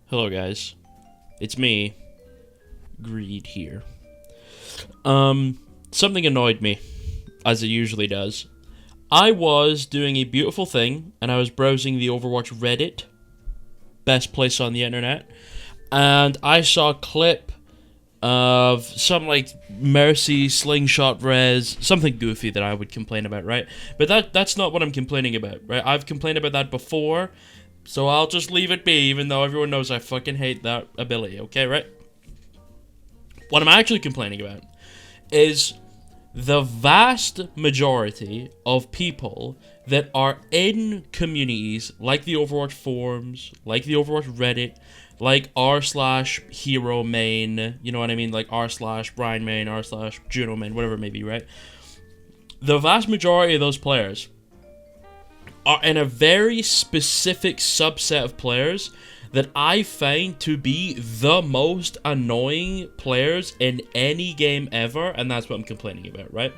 Hello guys, it's me, Greed here. Something annoyed me, as it usually does. I was doing a beautiful thing, and I was browsing the Overwatch Reddit, best place on the internet, and I saw a clip of some, Mercy slingshot res, something goofy that I would complain about, right? But that's not what I'm complaining about, right? I've complained about that before, so I'll just leave it be, even though everyone knows I fucking hate that ability, okay, right? What I'm actually complaining about is the vast majority of people that are in communities like the Overwatch forums, like the Overwatch Reddit, like r/hero main, you know what I mean, like r/Brian main, r/Juno main, whatever it may be, right? The vast majority of those players are in a very specific subset of players that I find to be the most annoying players in any game ever, and that's what I'm complaining about, right?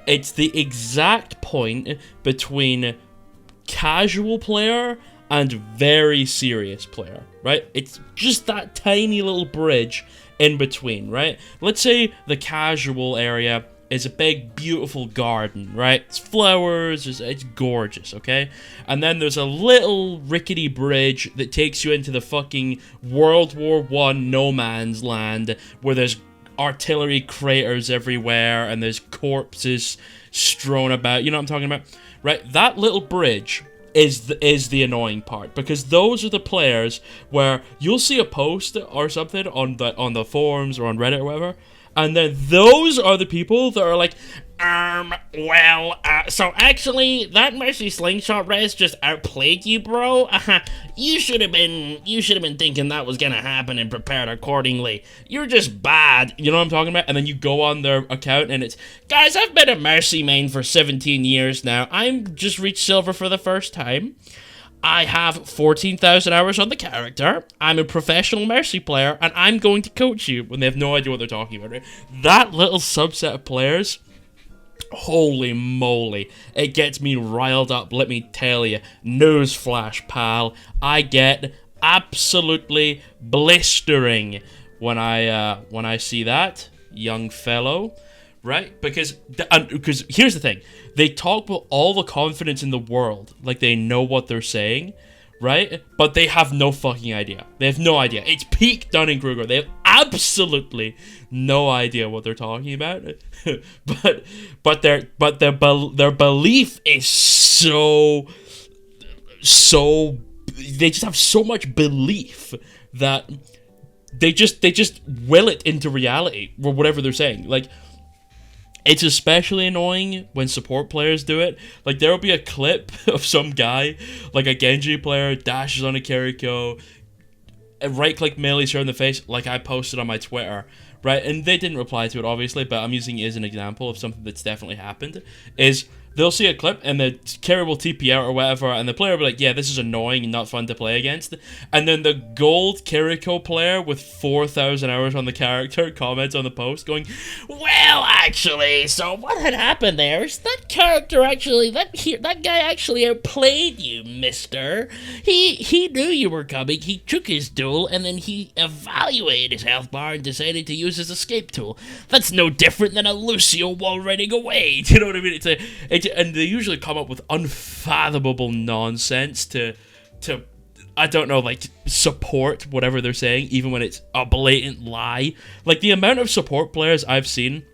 It's the exact point between casual player and very serious player, right? It's just that tiny little bridge in between, right? Let's say the casual area is a big, beautiful garden, right? It's flowers, it's gorgeous, okay? And then there's a little rickety bridge that takes you into the fucking World War I no man's land, where there's artillery craters everywhere, and there's corpses strewn about, you know what I'm talking about? Right? That little bridge is the annoying part, because those are the players where you'll see a post or something on the forums or on Reddit or whatever, and then those are the people that are like, so actually, that Mercy slingshot res just outplayed you, bro. You should have been thinking that was gonna happen and prepared accordingly. You're just bad. You know what I'm talking about? And then you go on their account and it's, guys, I've been a Mercy main for 17 years now. I'm just reached silver for the first time. I have 14,000 hours on the character. I'm a professional Mercy player, and I'm going to coach you, when they have no idea what they're talking about, right? That little subset of players, holy moly, it gets me riled up, let me tell you. Newsflash, pal. I get absolutely blistering when I see that, young fellow. Right? Because here's the thing. They talk with all the confidence in the world, like they know what they're saying, right? But they have no fucking idea. They have no idea. It's peak Dunning-Kruger. They have absolutely no idea what they're talking about. but their belief is so they just have so much belief that they just will it into reality, or whatever they're saying. Like, it's especially annoying when support players do it. Like, there will be a clip of some guy, like a Genji player, dashes on a Kiriko, right-click melees her in the face, like I posted on my Twitter, right? And they didn't reply to it, obviously, but I'm using it as an example of something that's definitely happened, is they'll see a clip, and the carry will TP out or whatever, and the player will be like, yeah, this is annoying and not fun to play against. And then the gold Kiriko player with 4,000 hours on the character comments on the post going, well, actually, so what had happened there is that character actually, that guy actually outplayed you, mister. He knew you were coming, he took his duel, and then he evaluated his health bar and decided to use his escape tool. That's no different than a Lucio wall running away. Do you know what I mean? And they usually come up with unfathomable nonsense to I don't know, like, support whatever they're saying, even when it's a blatant lie. Like, the amount of support players I've seen,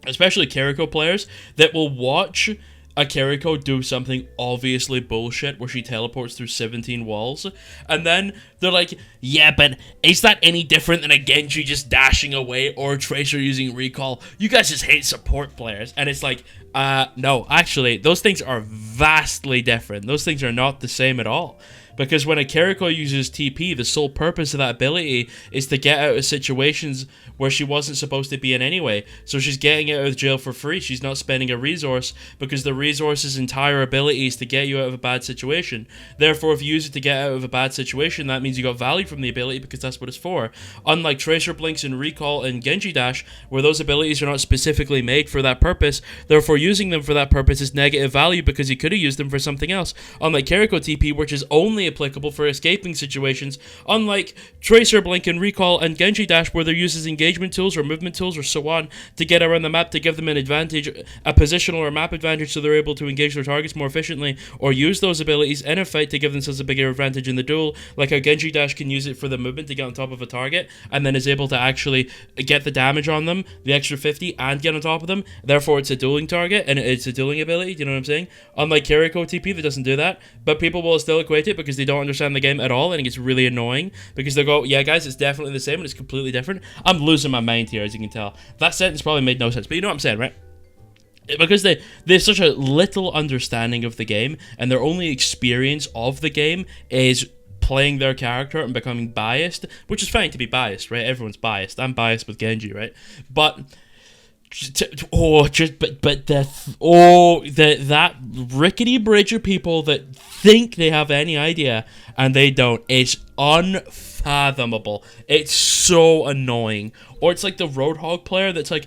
especially Kiriko players, that will watch a Kiriko do something obviously bullshit where she teleports through 17 walls, and then they're like, yeah, but is that any different than a Genji just dashing away or a Tracer using recall? You guys just hate support players. And it's like, no, actually, those things are vastly different. Those things are not the same at all. Because when a Kiriko uses TP, the sole purpose of that ability is to get out of situations where she wasn't supposed to be in anyway. So she's getting out of jail for free. She's not spending a resource, because the resource's entire ability is to get you out of a bad situation. Therefore, if you use it to get out of a bad situation, that means you got value from the ability, because that's what it's for. Unlike Tracer Blinks and Recall and Genji Dash, where those abilities are not specifically made for that purpose, therefore using them for that purpose is negative value, because you could have used them for something else. Unlike Kiriko TP, which is only only applicable for escaping situations, unlike Tracer, Blink, and Recall and Genji Dash, where they're used as engagement tools or movement tools or so on to get around the map to give them an advantage, a positional or map advantage, so they're able to engage their targets more efficiently, or use those abilities in a fight to give themselves a bigger advantage in the duel, like how Genji Dash can use it for the movement to get on top of a target, and then is able to actually get the damage on them, the extra 50, and get on top of them. Therefore, it's a dueling target, and it's a dueling ability, do you know what I'm saying? Unlike Kiriko TP that doesn't do that, but people will still equate it because they don't understand the game at all, and it gets really annoying, because they go, yeah guys, it's definitely the same, and it's completely different. I'm losing my mind here, as you can tell. That sentence probably made no sense, but you know what I'm saying, right? Because they have such a little understanding of the game, and their only experience of the game is playing their character and becoming biased, which is fine to be biased, right? Everyone's biased. I'm biased with Genji, right? But that rickety bridge of people that think they have any idea and they don't. It's unfathomable. It's so annoying. Or it's like the Roadhog player that's like,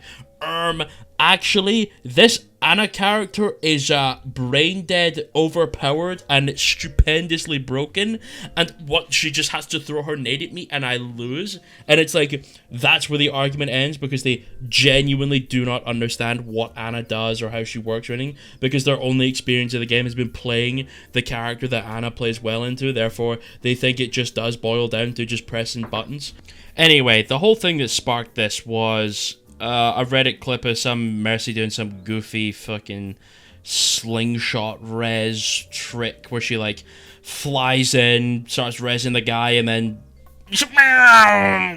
actually, this Ana character is brain dead, overpowered, and stupendously broken, and what, she just has to throw her nade at me and I lose. And it's like, that's where the argument ends, because they genuinely do not understand what Ana does or how she works or anything, because their only experience of the game has been playing the character that Ana plays well into. Therefore, they think it just does boil down to just pressing buttons. Anyway, the whole thing that sparked this was a Reddit clip of some Mercy doing some goofy fucking slingshot res trick where she like flies in, starts resing the guy, and then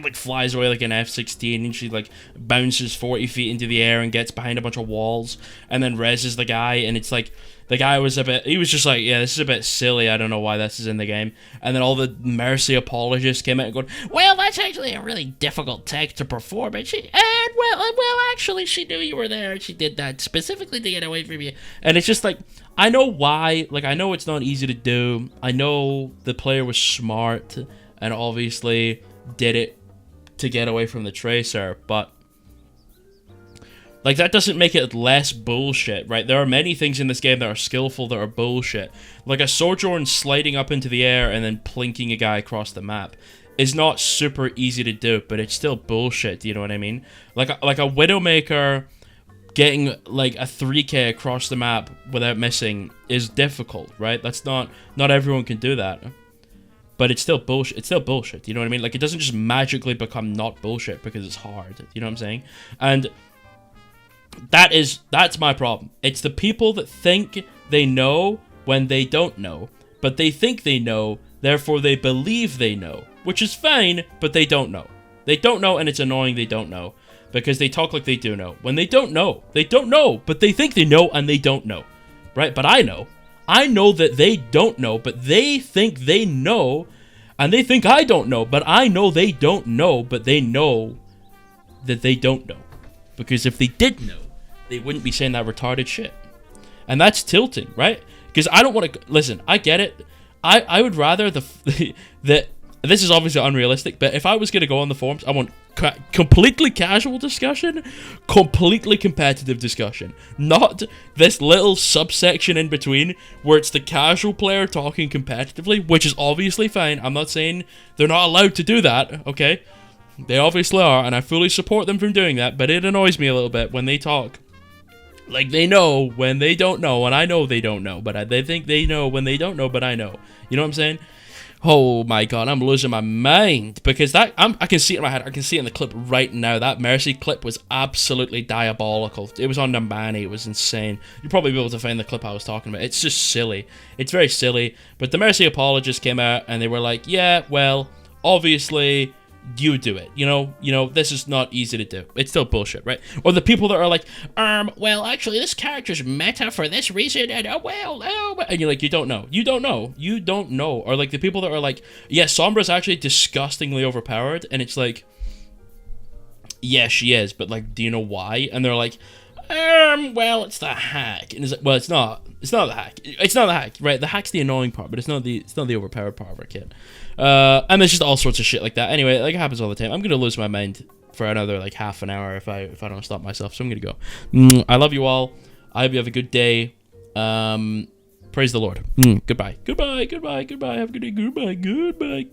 like flies away like an F-16, and she like bounces 40 feet into the air and gets behind a bunch of walls and then reses the guy. And it's like, the guy was just like, yeah, this is a bit silly, I don't know why this is in the game. And then all the Mercy apologists came out and going, well, that's actually a really difficult tech to perform, and actually she knew you were there, and she did that specifically to get away from you. And it's just like, I know why, like, I know it's not easy to do, I know the player was smart and obviously did it to get away from the Tracer, but like, that doesn't make it less bullshit, right? There are many things in this game that are skillful that are bullshit. Like a Sojourn sliding up into the air and then plinking a guy across the map is not super easy to do, but it's still bullshit, do you know what I mean? Like a Widowmaker getting like a 3k across the map without missing is difficult, right? That's not everyone can do that. But it's still bullshit. It's still bullshit, you know what I mean? Like, it doesn't just magically become not bullshit because it's hard, you know what I'm saying? And that's my problem. It's the people that think they know when they don't know, but they think they know, therefore they believe they know, which is fine, but they don't know. They don't know, and it's annoying they don't know, because they talk like they do know, when they don't know. They don't know, but they think they know, and they don't know, right? But I know. I know that they don't know, but they think they know, and they think I don't know, but I know they don't know, but they know that they don't know. Because if they did know, they wouldn't be saying that retarded shit. And that's tilting, right? Because I don't want to... Listen, I get it. I would rather that... This is obviously unrealistic, but if I was going to go on the forums, I want completely casual discussion, completely competitive discussion. Not this little subsection in between where it's the casual player talking competitively, which is obviously fine. I'm not saying they're not allowed to do that, okay? They obviously are, and I fully support them from doing that, but it annoys me a little bit when they talk like they know when they don't know, and I know they don't know, but they think they know when they don't know, but I know. You know what I'm saying? Oh my god, I'm losing my mind, because I can see it in my head. I can see it in the clip right now. That Mercy clip was absolutely diabolical. It was on Nambani. It was insane. You'll probably be able to find the clip I was talking about. It's just silly. It's very silly. But the Mercy apologists came out and they were like, yeah, well, obviously you do it. You know, this is not easy to do. It's still bullshit, right? Or the people that are like, well, actually, this character's meta for this reason, and and you're like, you don't know. You don't know. You don't know. Or like the people that are like, yeah, Sombra's actually disgustingly overpowered, and it's like, yeah, she is, but like, do you know why? And they're like, well, it's the hack. And it's like, well, it's not the hack. It's not the hack, right? The hack's the annoying part, but it's not the overpowered part of our kid. And there's just all sorts of shit like that. Anyway, like, it happens all the time. I'm gonna lose my mind for another like half an hour if I don't stop myself. So I'm gonna go. I love you all. I hope you have a good day. Praise the Lord. Goodbye. Goodbye. Goodbye. Goodbye. Have a good day. Goodbye. Goodbye.